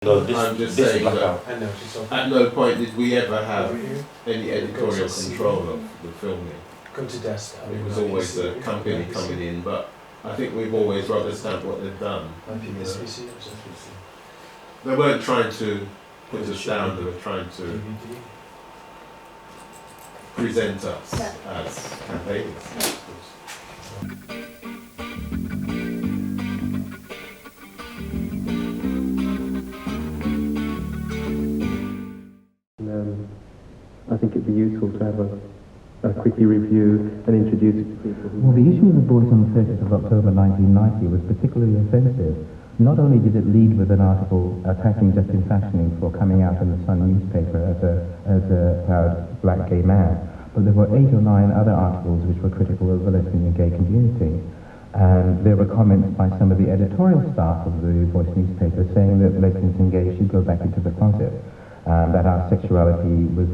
No, I'm just this saying blackout. that at no point did we ever have any editorial control of the filming. Come to desk. It was always the company coming in, but I think we've always rather stamped what they've done. They weren't trying to put us down, they were trying to present us as campaigners. I think it'd be useful to have a quickie review and introduce it to people. Well, the issue of the voice on the 30th of October 1990 was particularly offensive. Not only did it lead with an article attacking Justin Fashioning for coming out in the Sun newspaper as a proud black gay man, but there were 8 or 9 other articles which were critical of the lesbian and gay community. And there were comments by some of the editorial staff of the Voice newspaper saying that lesbians and gays should go back into the closet. That our sexuality was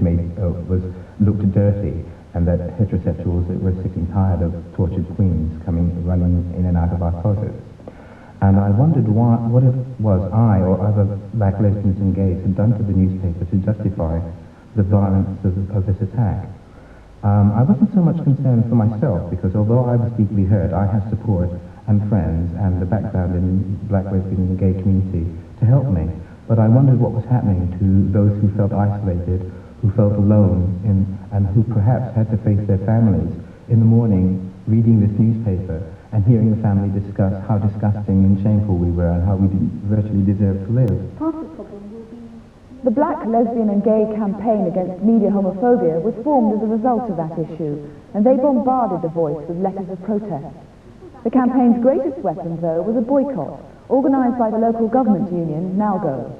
looked dirty, and that heterosexuals were sick and tired of tortured queens running in and out of our closets. And I wondered what it was I or other black lesbians and gays had done to the newspaper to justify the violence of this attack. I wasn't so much concerned for myself, because although I was deeply hurt, I have support and friends and the background in black lesbian and gay community to help me. But I wondered what was happening to those who felt isolated, who felt alone, and who perhaps had to face their families in the morning reading this newspaper and hearing the family discuss how disgusting and shameful we were and how we virtually deserved to live. The Black, Lesbian and Gay campaign against media homophobia was formed as a result of that issue, and they bombarded the Voice with letters of protest. The campaign's greatest weapon, though, was a boycott, organised by the local government union, NowGo.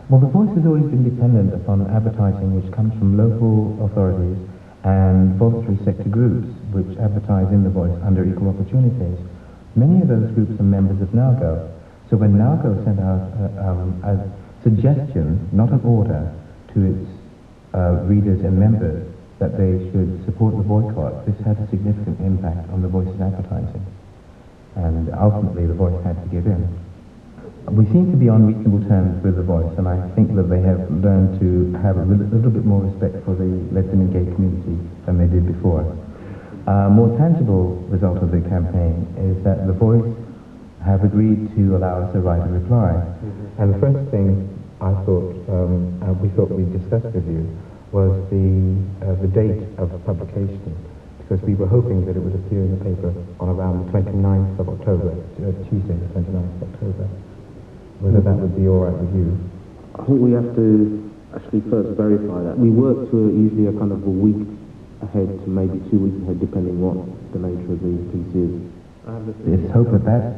Well, the Voice has always been dependent upon advertising which comes from local authorities and voluntary sector groups which advertise in the Voice under equal opportunities. Many of those groups are members of NowGo. So when NowGo sent out a suggestion, not an order, to its readers and members that they should support the boycott, this had a significant impact on the Voice's advertising. And ultimately the Voice had to give in. We seem to be on reasonable terms with the Voice, and I think that they have learned to have a little bit more respect for the lesbian and gay community than they did before. A more tangible result of the campaign is that the Voice have agreed to allow us to write a reply. And the first thing I thought, we thought we'd discuss with you, was the date of publication, because we were hoping that it would appear in the paper on around the 29th of October, Tuesday the 29th of October. Whether that would be all right with you? I think we have to actually first verify that. We work to usually a kind of a week ahead to maybe 2 weeks ahead, depending what the nature of the piece is. It's hoped that that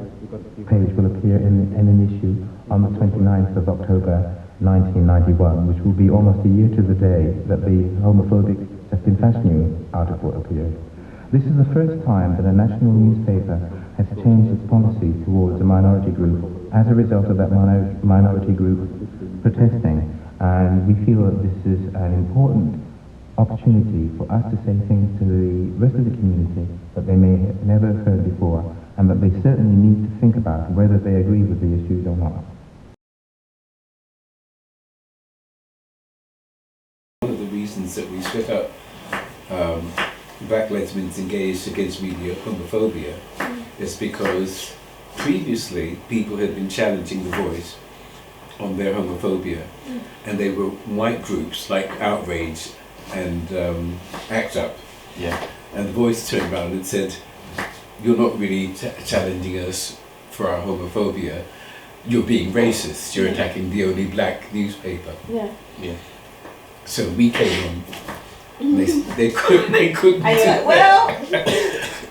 page will appear in an issue on the 29th of October 1991, which will be almost a year to the day that the homophobic Justin Fashioning article appeared. This is the first time that a national newspaper has changed its policy towards a minority group as a result of that minority group protesting. And we feel that this is an important opportunity for us to say things to the rest of the community that they may have never heard before, and that they certainly need to think about whether they agree with the issues or not. One of the reasons that we split up Black Lesbians and Gays Against Media Homophobia is because previously people had been challenging the Voice on their homophobia, and they were white groups like Outrage and ACT UP. Yeah. And the Voice turned around and said, "You're not really challenging us for our homophobia, you're being racist, you're attacking the only black newspaper." Yeah. Yeah. So we came on, and they couldn't do Like, well.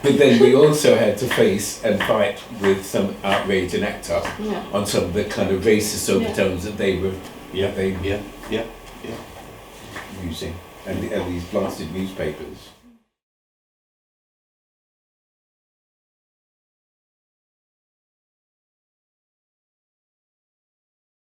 But then we also had to face and fight with some Outrage and ACT UP on some of the kind of racist overtones that they were using, and these blasted newspapers.